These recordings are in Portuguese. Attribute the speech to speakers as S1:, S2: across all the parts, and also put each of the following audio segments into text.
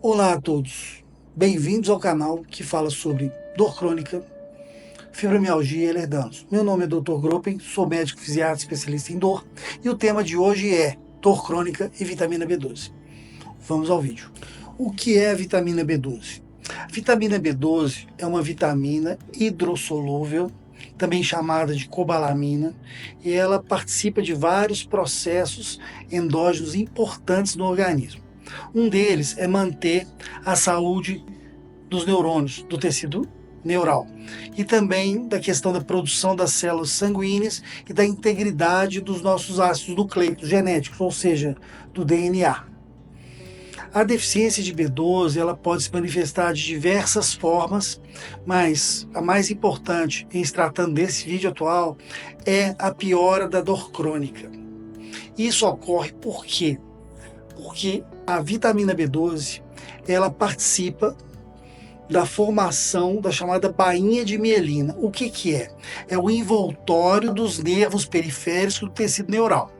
S1: Olá a todos, bem-vindos ao canal que fala sobre dor crônica, fibromialgia e ehlers-danlos. Meu nome é Dr. Gropen, sou médico fisiatra especialista em dor e o tema de hoje é dor crônica e vitamina B12. Vamos ao vídeo. O que é a vitamina B12? A vitamina B12 é uma vitamina hidrossolúvel, também chamada de cobalamina, e ela participa de vários processos endógenos importantes no organismo. Um deles é manter a saúde dos neurônios, do tecido neural, e também da questão da produção das células sanguíneas e da integridade dos nossos ácidos nucleicos genéticos, ou seja, do DNA. A deficiência de B12 ela pode se manifestar de diversas formas, mas a mais importante em se tratando desse vídeo atual é a piora da dor crônica. Isso ocorre por quê? Porque a vitamina B12 ela participa da formação da chamada bainha de mielina. O que é? É o envoltório dos nervos periféricos do tecido neural.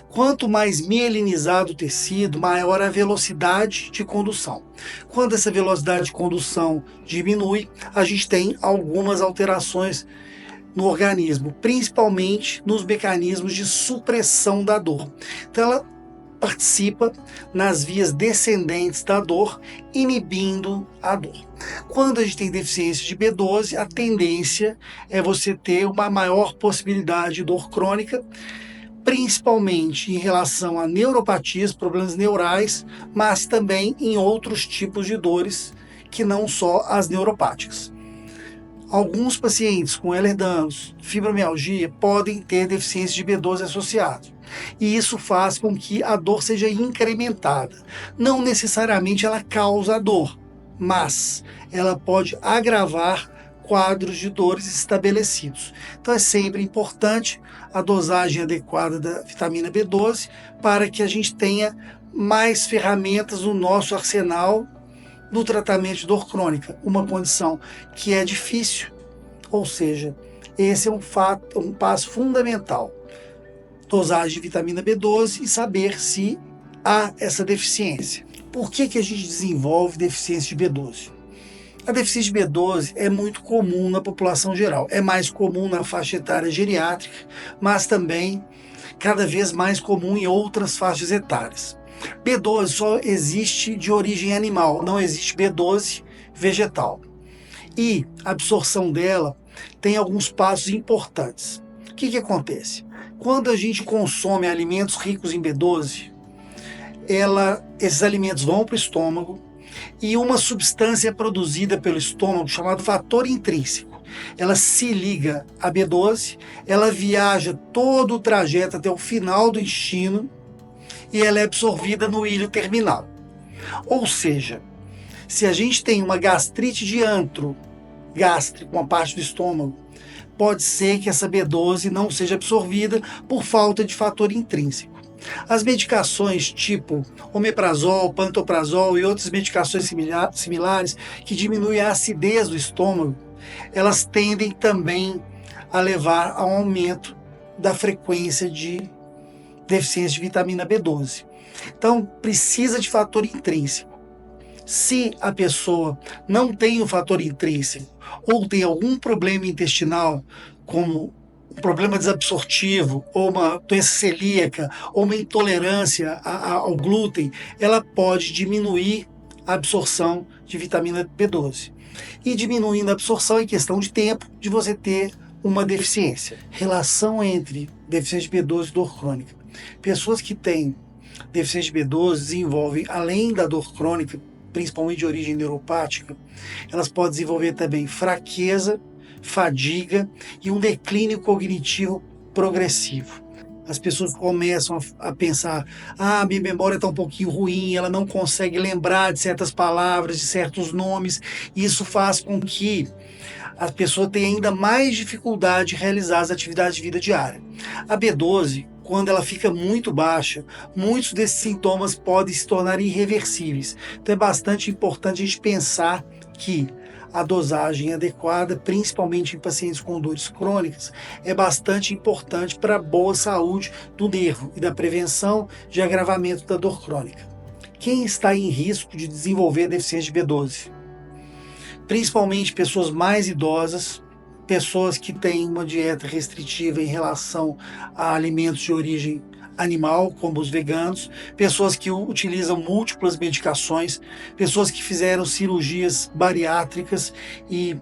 S1: Quanto mais mielinizado o tecido, maior a velocidade de condução. Quando essa velocidade de condução diminui, a gente tem algumas alterações no organismo, principalmente nos mecanismos de supressão da dor. Então ela participa nas vias descendentes da dor, inibindo a dor. Quando a gente tem deficiência de B12, a tendência é você ter uma maior possibilidade de dor crônica, principalmente em relação a neuropatias, problemas neurais, mas também em outros tipos de dores que não só as neuropáticas. Alguns pacientes com ehlers-danlos, fibromialgia, podem ter deficiência de B12 associado. E isso faz com que a dor seja incrementada. Não necessariamente ela causa a dor, mas ela pode agravar quadros de dores estabelecidos. Então é sempre importante a dosagem adequada da vitamina B12 para que a gente tenha mais ferramentas no nosso arsenal no tratamento de dor crônica, uma condição que é difícil, ou seja, esse é um passo fundamental. Dosagem de vitamina B12 e saber se há essa deficiência. Por que a gente desenvolve deficiência de B12? A deficiência de B12 é muito comum na população geral, é mais comum na faixa etária geriátrica, mas também cada vez mais comum em outras faixas etárias. B12 só existe de origem animal, não existe B12 vegetal. E a absorção dela tem alguns passos importantes. O que acontece? Quando a gente consome alimentos ricos em B12, esses alimentos vão para o estômago e uma substância é produzida pelo estômago chamada fator intrínseco. Ela se liga à B12, ela viaja todo o trajeto até o final do intestino e ela é absorvida no ilho terminal. Ou seja, se a gente tem uma gastrite de antro gástrico, uma parte do estômago, pode ser que essa B12 não seja absorvida por falta de fator intrínseco. As medicações tipo omeprazol, pantoprazol e outras medicações similares que diminuem a acidez do estômago, elas tendem também a levar a um aumento da frequência de deficiência de vitamina B12. Então, precisa de fator intrínseco. Se a pessoa não tem o fator intrínseco ou tem algum problema intestinal, como um problema desabsortivo, ou uma doença celíaca, ou uma intolerância ao glúten, ela pode diminuir a absorção de vitamina B12. E diminuindo a absorção em questão de tempo de você ter uma deficiência. Relação entre deficiência de B12 e dor crônica. Pessoas que têm deficiência de B12 desenvolvem, além da dor crônica, principalmente de origem neuropática, elas podem desenvolver também fraqueza, fadiga e um declínio cognitivo progressivo. As pessoas começam a pensar, minha memória está um pouquinho ruim, ela não consegue lembrar de certas palavras, de certos nomes, e isso faz com que a pessoa tenha ainda mais dificuldade de realizar as atividades de vida diária. A B12, quando ela fica muito baixa, muitos desses sintomas podem se tornar irreversíveis. Então é bastante importante a gente pensar que a dosagem adequada, principalmente em pacientes com dores crônicas, é bastante importante para a boa saúde do nervo e da prevenção de agravamento da dor crônica. Quem está em risco de desenvolver deficiência de B12? Principalmente pessoas mais idosas, pessoas que têm uma dieta restritiva em relação a alimentos de origem animal, como os veganos, pessoas que utilizam múltiplas medicações, pessoas que fizeram cirurgias bariátricas e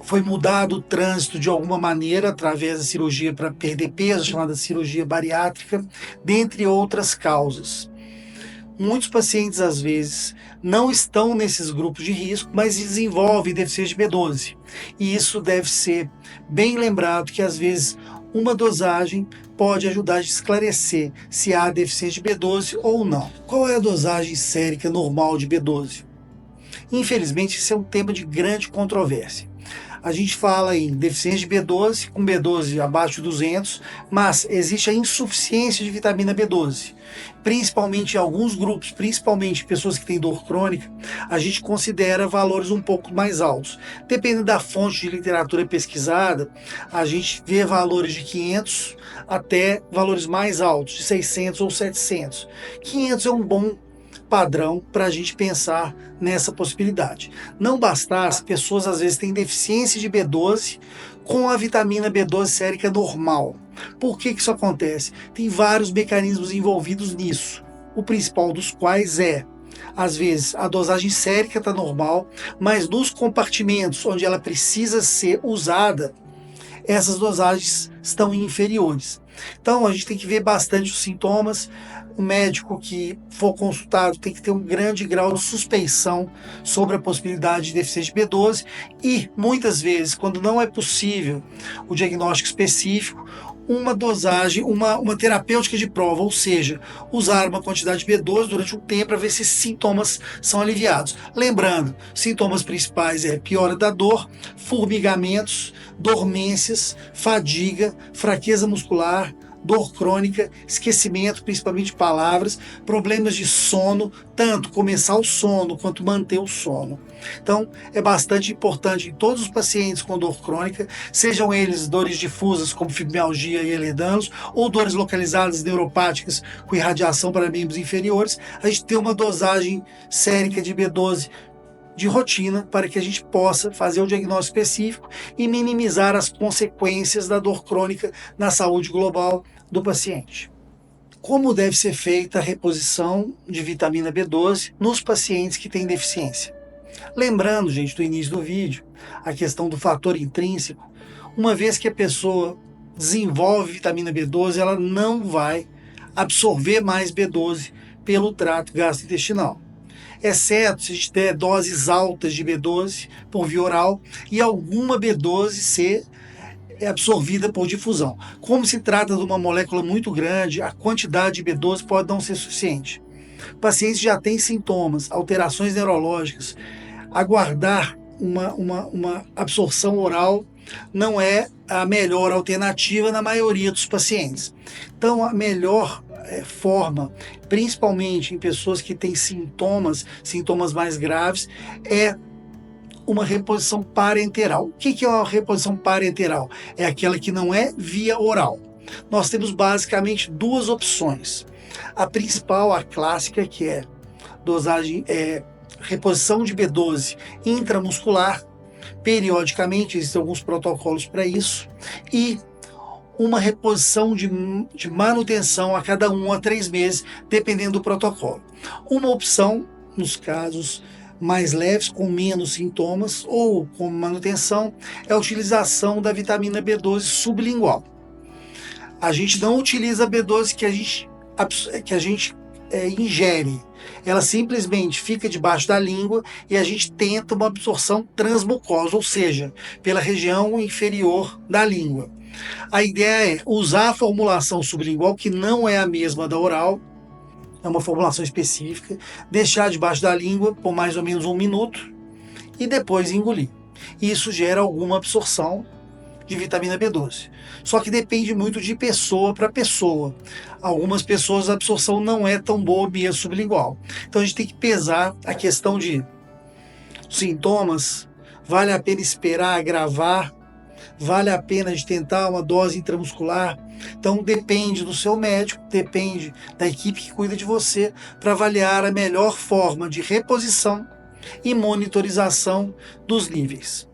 S1: foi mudado o trânsito de alguma maneira através da cirurgia para perder peso, chamada cirurgia bariátrica, dentre outras causas. Muitos pacientes, às vezes, não estão nesses grupos de risco, mas desenvolvem deficiência de B12. E isso deve ser bem lembrado, que às vezes uma dosagem pode ajudar a esclarecer se há deficiência de B12 ou não. Qual é a dosagem sérica normal de B12? Infelizmente, isso é um tema de grande controvérsia. A gente fala em deficiência de B12, com B12 abaixo de 200, mas existe a insuficiência de vitamina B12. Principalmente em alguns grupos, principalmente pessoas que têm dor crônica, a gente considera valores um pouco mais altos. Dependendo da fonte de literatura pesquisada, a gente vê valores de 500 até valores mais altos, de 600 ou 700. 500 é um bom padrão para a gente pensar nessa possibilidade. Não bastasse, pessoas às vezes têm deficiência de B12 com a vitamina B12 sérica normal. Por que isso acontece? Tem vários mecanismos envolvidos nisso, o principal dos quais é, às vezes, a dosagem sérica está normal, mas nos compartimentos onde ela precisa ser usada, essas dosagens estão inferiores. Então a gente tem que ver bastante os sintomas. O médico que for consultado tem que ter um grande grau de suspeição sobre a possibilidade de deficiência de B12 e, muitas vezes, quando não é possível o diagnóstico específico, uma dosagem, uma terapêutica de prova, ou seja, usar uma quantidade de B12 durante um tempo para ver se esses sintomas são aliviados. Lembrando, sintomas principais é piora da dor, formigamentos, dormências, fadiga, fraqueza muscular, dor crônica, esquecimento, principalmente de palavras, problemas de sono, tanto começar o sono quanto manter o sono. Então, é bastante importante em todos os pacientes com dor crônica, sejam eles dores difusas como fibromialgia e Ehlers-Danlos, ou dores localizadas neuropáticas com irradiação para membros inferiores, a gente tem uma dosagem sérica de B12 de rotina para que a gente possa fazer o diagnóstico específico e minimizar as consequências da dor crônica na saúde global do paciente. Como deve ser feita a reposição de vitamina B12 nos pacientes que têm deficiência? Lembrando, gente, do início do vídeo, a questão do fator intrínseco, uma vez que a pessoa desenvolve vitamina B12, ela não vai absorver mais B12 pelo trato gastrointestinal, exceto se a gente der doses altas de B12 por via oral e alguma B12 ser absorvida por difusão. Como se trata de uma molécula muito grande, a quantidade de B12 pode não ser suficiente. Pacientes já têm sintomas, alterações neurológicas, aguardar uma absorção oral não é a melhor alternativa na maioria dos pacientes. Então, a melhor forma, principalmente em pessoas que têm sintomas mais graves, é uma reposição parenteral. O que é uma reposição parenteral? É aquela que não é via oral. Nós temos basicamente duas opções. A principal, a clássica, que é dosagem, reposição de B12 intramuscular, periodicamente, existem alguns protocolos para isso, e uma reposição de manutenção a cada 1 a 3 meses, dependendo do protocolo. Uma opção, nos casos mais leves, com menos sintomas, ou com manutenção, é a utilização da vitamina B12 sublingual. A gente não utiliza a B12 que a gente ingere. Ela simplesmente fica debaixo da língua e a gente tenta uma absorção transmucosa, ou seja, pela região inferior da língua. A ideia é usar a formulação sublingual, que não é a mesma da oral, é uma formulação específica, deixar debaixo da língua por mais ou menos 1 minuto e depois engolir. Isso gera alguma absorção de vitamina B12. Só que depende muito de pessoa para pessoa. Algumas pessoas a absorção não é tão boa via sublingual. Então a gente tem que pesar a questão de sintomas, vale a pena esperar agravar, vale a pena de tentar uma dose intramuscular. Então depende do seu médico, depende da equipe que cuida de você para avaliar a melhor forma de reposição e monitorização dos níveis.